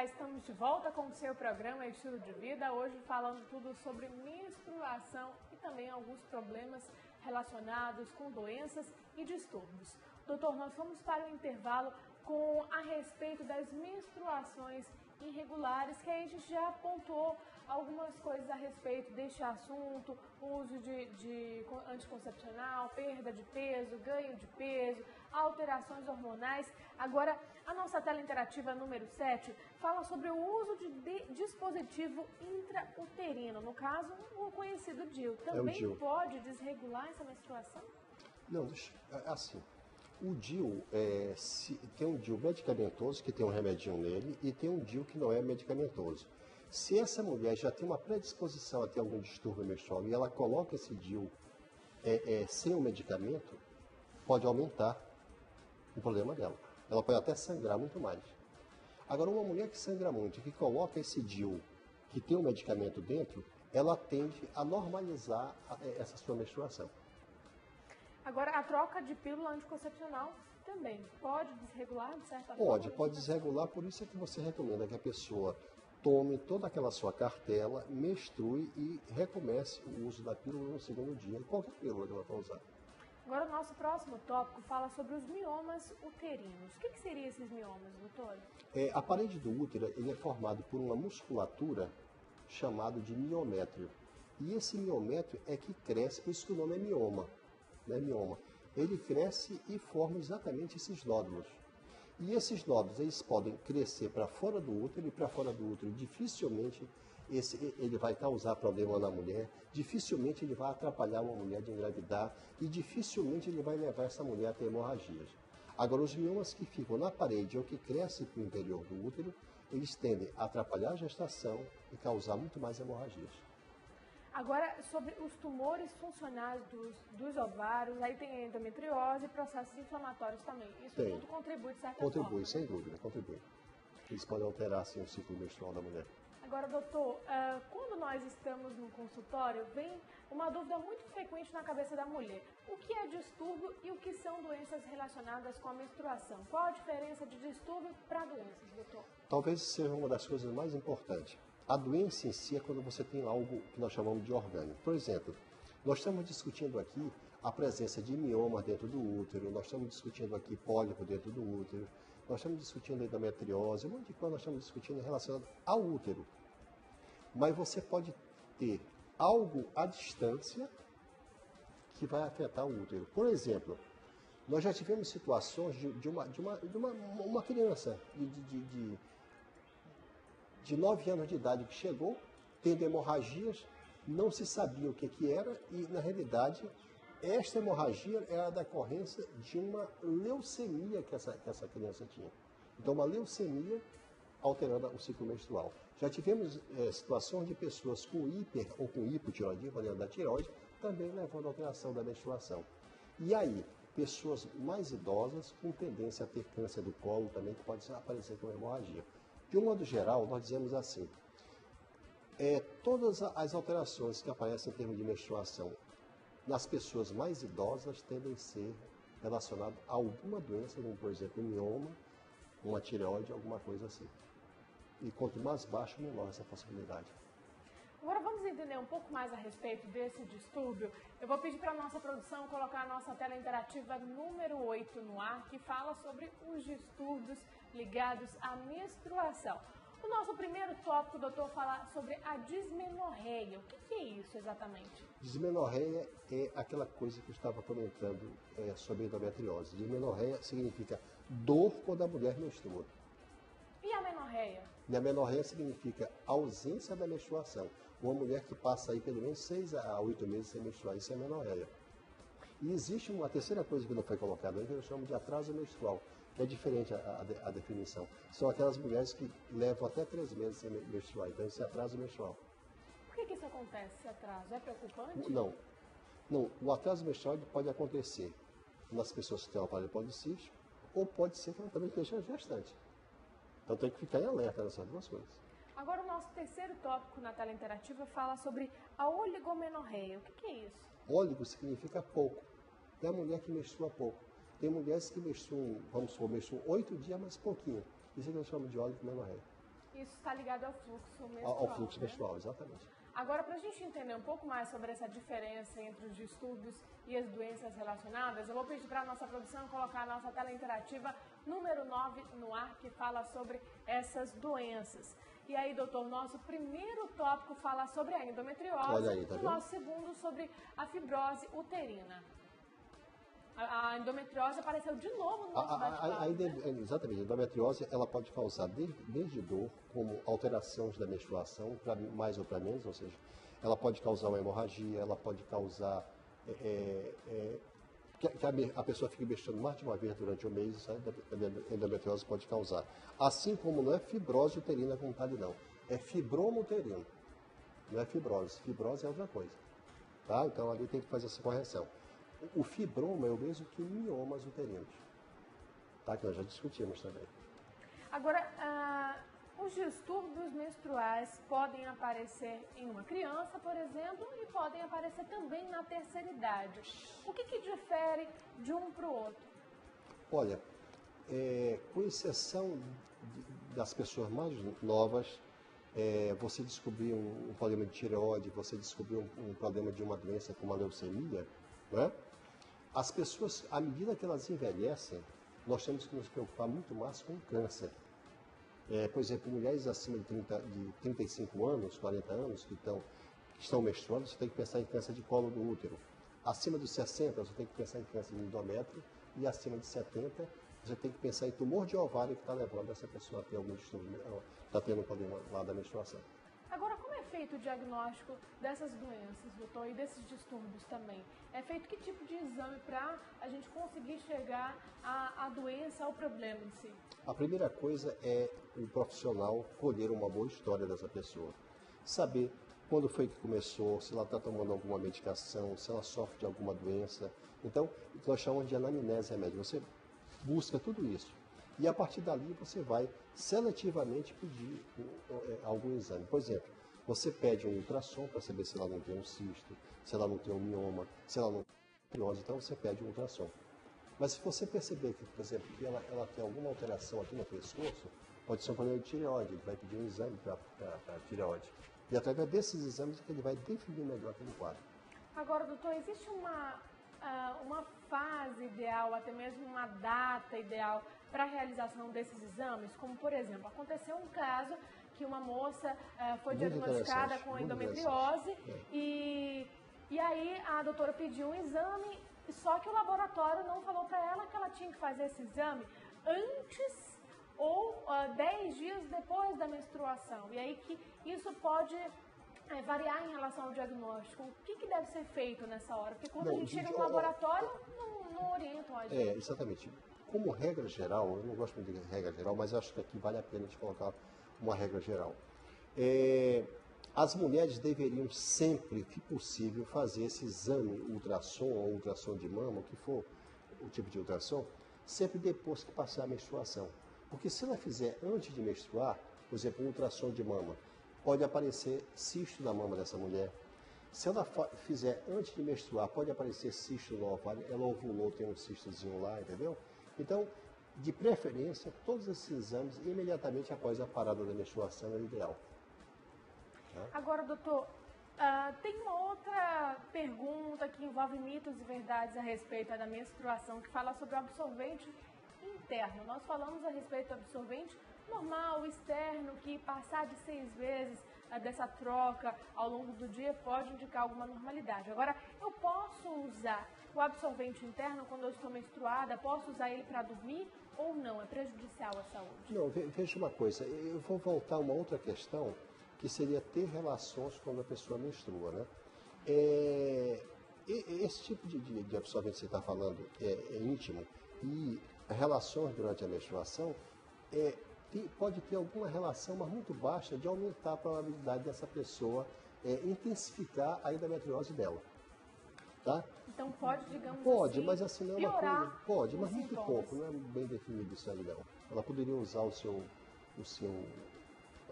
já estamos de volta com o seu programa Estilo de Vida, hoje falando tudo sobre menstruação e também alguns problemas relacionados com doenças e distúrbios. Doutor, nós fomos para o intervalo a respeito das menstruações irregulares, que aí a gente já apontou algumas coisas a respeito deste assunto, uso de anticoncepcional, perda de peso, ganho de peso, alterações hormonais. Agora, a nossa tela interativa número 7 fala sobre o uso de dispositivo intrauterino, no caso, o conhecido DIU. Também DIU pode desregular essa menstruação? Não, assim, o DIU, tem um DIU medicamentoso, que tem um remedinho nele, e tem um DIU que não é medicamentoso. Se essa mulher já tem uma predisposição a ter algum distúrbio menstrual e ela coloca esse DIU sem o medicamento, pode aumentar o problema dela. Ela pode até sangrar muito mais. Agora, uma mulher que sangra muito e que coloca esse DIU que tem um medicamento dentro, ela tende a normalizar essa sua menstruação. Agora, a troca de pílula anticoncepcional também pode desregular, de certa forma? Pode desregular, por isso é que você recomenda que a pessoa tome toda aquela sua cartela, menstrue e recomece o uso da pílula no segundo dia, qualquer pílula que ela for usar. Agora, o nosso próximo tópico fala sobre os miomas uterinos. O que seriam esses miomas, doutor? A parede do útero ele é formado por uma musculatura chamada de miométrio. E esse miométrio é que cresce, por isso que o nome é mioma. Mioma. Ele cresce e forma exatamente esses nódulos. E esses nódulos eles podem crescer para fora do útero, e para fora do útero dificilmente ele vai causar problema na mulher, dificilmente ele vai atrapalhar uma mulher de engravidar e dificilmente ele vai levar essa mulher a ter hemorragias. Agora, os miomas que ficam na parede ou que crescem para o interior do útero, eles tendem a atrapalhar a gestação e causar muito mais hemorragias. Agora, sobre os tumores funcionais dos ovários, aí tem endometriose e processos inflamatórios também. Isso tudo contribui de certa forma? Contribui, sem dúvida, contribui. Eles podem alterar, sim, o ciclo menstrual da mulher. Agora, doutor, quando nós estamos no consultório, vem uma dúvida muito frequente na cabeça da mulher. O que é distúrbio e o que são doenças relacionadas com a menstruação? Qual a diferença de distúrbio para doenças, doutor? Talvez seja uma das coisas mais importantes. A doença em si é quando você tem algo que nós chamamos de orgânico. Por exemplo, nós estamos discutindo aqui a presença de mioma dentro do útero, nós estamos discutindo aqui pólipo dentro do útero, nós estamos discutindo endometriose, um monte de coisa nós estamos discutindo relacionado ao útero. Mas você pode ter algo à distância que vai afetar o útero. Por exemplo, nós já tivemos situações de uma criança de 9 anos de idade que chegou, tendo hemorragias, não se sabia o que era e, na realidade, esta hemorragia era a decorrência de uma leucemia que essa criança tinha. Então, uma leucemia alterando o ciclo menstrual. Já tivemos situações de pessoas com hiper ou com hipotiroidismo, variando da tireoide, também levando à alteração da menstruação. E aí, pessoas mais idosas com tendência a ter câncer do colo também, que pode aparecer com hemorragia. De um modo geral, nós dizemos assim, todas as alterações que aparecem em termos de menstruação nas pessoas mais idosas tendem a ser relacionadas a alguma doença, como por exemplo um mioma, uma tireoide, alguma coisa assim. E quanto mais baixo, menor essa possibilidade. Agora vamos entender um pouco mais a respeito desse distúrbio. Eu vou pedir para a nossa produção colocar a nossa tela interativa número 8 no ar, que fala sobre os distúrbios ligados à menstruação. O nosso primeiro tópico, doutor, fala sobre a dismenorreia. O que é isso exatamente? Dismenorreia é aquela coisa que eu estava comentando sobre a endometriose. Dismenorreia significa dor quando a mulher menstrua. E a menorreia? E a menorreia significa ausência da menstruação. Uma mulher que passa aí pelo menos 6 a 8 meses sem menstruar, isso é menorreia. E existe uma terceira coisa que não foi colocada aí, que eu chamo de atraso menstrual, que é diferente a definição. São aquelas mulheres que levam até 3 meses sem menstruar, então esse é atraso menstrual. Por que isso acontece, esse atraso? É preocupante? Não. O atraso menstrual pode acontecer nas pessoas que têm um aparelho policístico, ou pode ser que ela também esteja gestante. Então tem que ficar em alerta nessas duas coisas. Agora o nosso terceiro tópico na tela interativa fala sobre a oligomenorreia. O que é isso? Óligo significa pouco. Tem a mulher que menstrua pouco. Tem mulheres que menstruam, vamos supor, menstruam 8 dias, mas pouquinho. Isso é que eu chamo de oligomenorreia. Isso está ligado ao fluxo menstrual. Ao fluxo menstrual, exatamente. Agora, para a gente entender um pouco mais sobre essa diferença entre os distúrbios e as doenças relacionadas, eu vou pedir para a nossa produção colocar a nossa tela interativa número 9 no ar, que fala sobre essas doenças. E aí, doutor, nosso primeiro tópico fala sobre a endometriose. Olha aí, tá vendo? E nosso segundo sobre a fibrose uterina. A endometriose apareceu de novo no nosso bate-papo. Exatamente, a endometriose ela pode causar desde dor, como alterações da menstruação, para mais ou para menos, ou seja, ela pode causar uma hemorragia, ela pode causar que a pessoa fique menstruando mais de uma vez durante o mês, a endometriose pode causar. Assim como não é fibrose uterina como está ali não, é fibroma uterino, não é fibrose. Fibrose é outra coisa, tá? Então ali tem que fazer essa correção. O fibroma é o mesmo que miomas uterinos, tá? Que nós já discutimos também. Agora, os distúrbios menstruais podem aparecer em uma criança, por exemplo, e podem aparecer também na terceira idade. O que difere de um para o outro? Olha, com exceção das pessoas mais novas, você descobrir um problema de tireoide, você descobrir um problema de uma doença como a leucemia, né? As pessoas, à medida que elas envelhecem, nós temos que nos preocupar muito mais com o câncer. Por exemplo, mulheres acima de 35 anos, 40 anos, que estão menstruando, você tem que pensar em câncer de colo do útero. Acima dos 60, você tem que pensar em câncer de endométrio. E acima de 70, você tem que pensar em tumor de ovário que está levando essa pessoa a ter algum distúrbio, está tendo um problema lá da menstruação. Agora, como é feito o diagnóstico dessas doenças, doutor, e desses distúrbios também? É feito que tipo de exame para a gente conseguir chegar à doença, ao problema em si? A primeira coisa é o profissional colher uma boa história dessa pessoa. Saber quando foi que começou, se ela está tomando alguma medicação, se ela sofre de alguma doença. Então, nós chamamos de anamnese médica. Você busca tudo isso. E a partir dali você vai seletivamente pedir algum exame. Por exemplo, você pede um ultrassom para saber se ela não tem um cisto, se ela não tem um mioma, se ela não tem fibrose, então você pede um ultrassom. Mas se você perceber que, por exemplo, que ela tem alguma alteração aqui no pescoço, pode ser um problema de tireoide, ele vai pedir um exame para a tireoide. E através desses exames é que ele vai definir melhor aquele quadro. Agora, doutor, existe uma fase ideal, até mesmo uma data ideal para a realização desses exames? Como, por exemplo, aconteceu um caso que uma moça foi diagnosticada com endometriose e aí a doutora pediu um exame, só que o laboratório não falou para ela que ela tinha que fazer esse exame antes ou 10 dias depois da menstruação. E aí que isso pode variar em relação ao diagnóstico. O que deve ser feito nessa hora? Porque quando a gente chega no laboratório, não orientam a gente. Exatamente. Como regra geral, eu não gosto muito de regra geral, mas acho que aqui vale a pena a gente colocar uma regra geral. As mulheres deveriam sempre, que possível, fazer esse exame ultrassom ou ultrassom de mama, o que for o tipo de ultrassom, sempre depois que passar a menstruação. Porque se ela fizer antes de menstruar, por exemplo, um ultrassom de mama, pode aparecer cisto na mama dessa mulher. Se ela fizer antes de menstruar, pode aparecer cisto no ovário, ela ovulou, tem um cistozinho lá, entendeu? Então, de preferência, todos esses exames imediatamente após a parada da menstruação é o ideal. Tá? Agora, doutor, tem uma outra pergunta que envolve mitos e verdades a respeito da menstruação, que fala sobre o absorvente interno. Nós falamos a respeito do absorvente normal, externo, que passar de 6 vezes dessa troca ao longo do dia pode indicar alguma normalidade. Agora, eu posso usar o absorvente interno quando eu estou menstruada? Posso usar ele para dormir ou não? É prejudicial à saúde? Não, veja uma coisa, eu vou voltar a uma outra questão, que seria ter relações quando a pessoa menstrua, né? Esse tipo de absorvente que você está falando é íntimo e relações durante a menstruação pode ter alguma relação, mas muito baixa, de aumentar a probabilidade dessa pessoa intensificar a endometriose dela. Tá? Então pode, digamos pode, assim, mas assim não é uma coisa. Pode, mas muito sintomas. pouco, não é bem definido isso aí não. Ela poderia usar o seu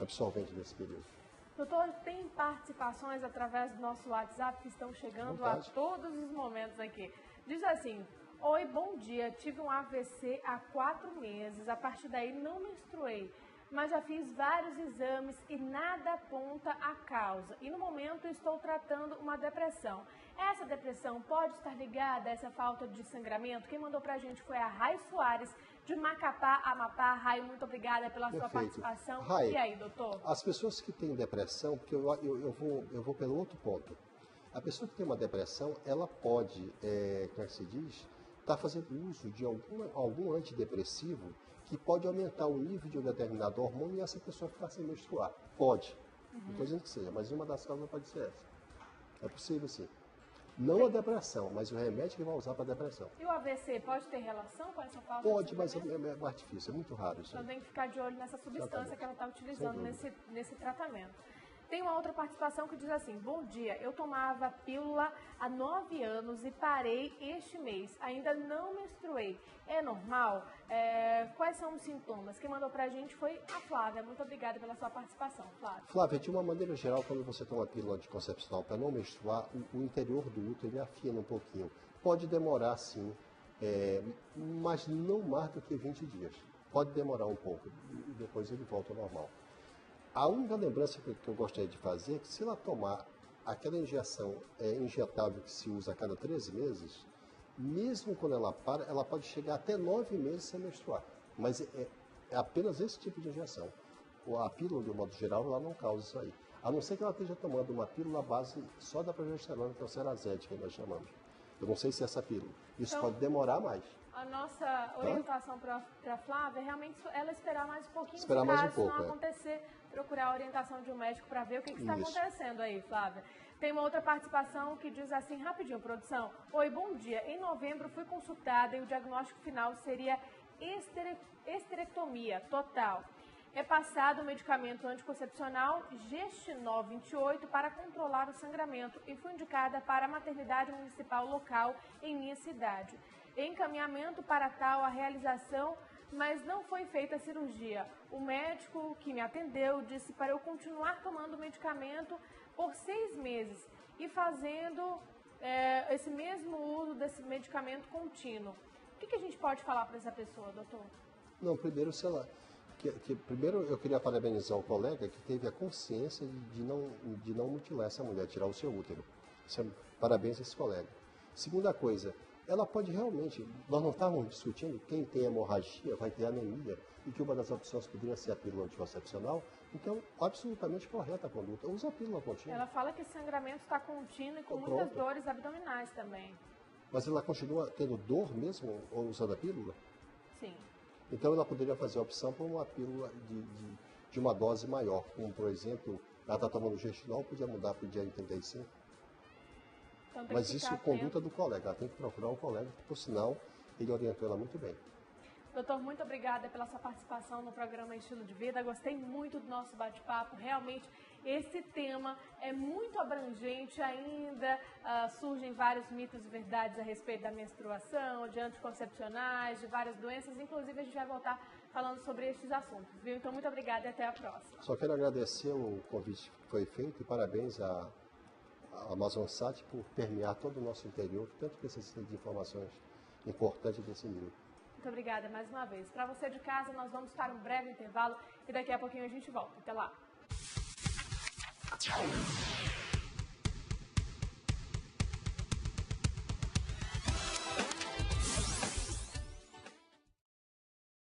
absorvente nesse período. Doutor, tem participações através do nosso WhatsApp que estão chegando a todos os momentos aqui. Diz assim: oi, bom dia, tive um AVC há 4 meses, a partir daí não menstruei. mas já fiz vários exames e nada aponta a causa. E no momento estou tratando uma depressão. Essa depressão pode estar ligada a essa falta de sangramento? Quem mandou pra gente foi a Rai Soares, de Macapá, Amapá. Rai, muito obrigada pela sua participação. Rai, e aí, doutor? As pessoas que têm depressão, porque eu vou pelo outro ponto. A pessoa que tem uma depressão, ela pode, como é que se diz, estar fazendo uso de algum antidepressivo que pode aumentar o nível de um determinado hormônio e essa pessoa ficar sem menstruar. Pode. Não estou dizendo que seja, mas uma das causas pode ser essa. É possível, sim. Não a depressão, mas o remédio que vai usar para a depressão. E o AVC pode ter relação com essa falta Pode, de mas é mais difícil, é muito raro isso. Então tem que ficar de olho nessa substância que ela está utilizando nesse tratamento. Tem uma outra participação que diz assim: bom dia, eu tomava pílula há 9 anos e parei este mês. Ainda não menstruei. É normal? Quais são os sintomas? Quem mandou pra gente foi a Flávia. Muito obrigada pela sua participação, Flávia. Flávia, de uma maneira geral, quando você toma pílula anticoncepcional para não menstruar, o interior do útero ele afina um pouquinho. Pode demorar sim, mas não mais do que 20 dias. Pode demorar um pouco e depois ele volta ao normal. A única lembrança que eu gostaria de fazer é que se ela tomar aquela injeção injetável que se usa a cada 13 meses, mesmo quando ela para, ela pode chegar até 9 meses sem menstruar. Mas é apenas esse tipo de injeção. A pílula, de um modo geral, ela não causa isso aí. A não ser que ela esteja tomando uma pílula à base só da progesterona, que é o Cerazete, que nós chamamos. Eu não sei se é essa pílula. Isso então, pode demorar mais. A nossa orientação para a Flávia é realmente ela esperar mais um pouquinho. Esperar mais um pouco, se não acontecer, procurar a orientação de um médico para ver o que está Isso. acontecendo aí, Flávia. Tem uma outra participação que diz assim, rapidinho, produção. Oi, bom dia. Em novembro fui consultada e o diagnóstico final seria esterectomia total. É passado o medicamento anticoncepcional Gestinol 28 para controlar o sangramento e fui indicada para a maternidade municipal local em minha cidade. Encaminhamento para tal a realização, mas não foi feita a cirurgia. O médico que me atendeu disse para eu continuar tomando o medicamento por 6 meses e fazendo esse mesmo uso desse medicamento contínuo. O que a gente pode falar para essa pessoa, doutor? Não, primeiro, se ela... primeiro, eu queria parabenizar o colega que teve a consciência de não mutilar essa mulher, tirar o seu útero. Parabéns a esse colega. Segunda coisa, ela pode realmente... Nós não estávamos discutindo quem tem hemorragia vai ter anemia e que uma das opções poderia ser a pílula anticoncepcional. Então, absolutamente correta a conduta. Usa a pílula contínua. Ela fala que esse sangramento está contínuo e com muitas dores abdominais também. Mas ela continua tendo dor mesmo usando a pílula? Sim. Então ela poderia fazer a opção por uma pílula de uma dose maior, como por exemplo, ela está tomando Gestinol, podia mudar para o dia 35. Então, mas isso é conduta do colega, ela tem que procurar um colega, que por sinal ele orientou ela muito bem. Doutor, muito obrigada pela sua participação no programa Estilo de Vida. Gostei muito do nosso bate-papo. Realmente, esse tema é muito abrangente ainda. Surgem vários mitos e verdades a respeito da menstruação, de anticoncepcionais, de várias doenças. Inclusive, a gente vai voltar falando sobre estes assuntos, viu? Então, muito obrigada e até a próxima. Só quero agradecer o convite que foi feito e parabéns à Amazonsat por permear todo o nosso interior, que tanto precisa de informações importantes desse nível. Muito obrigada mais uma vez. Para você de casa, nós vamos para um breve intervalo e daqui a pouquinho a gente volta. Até lá.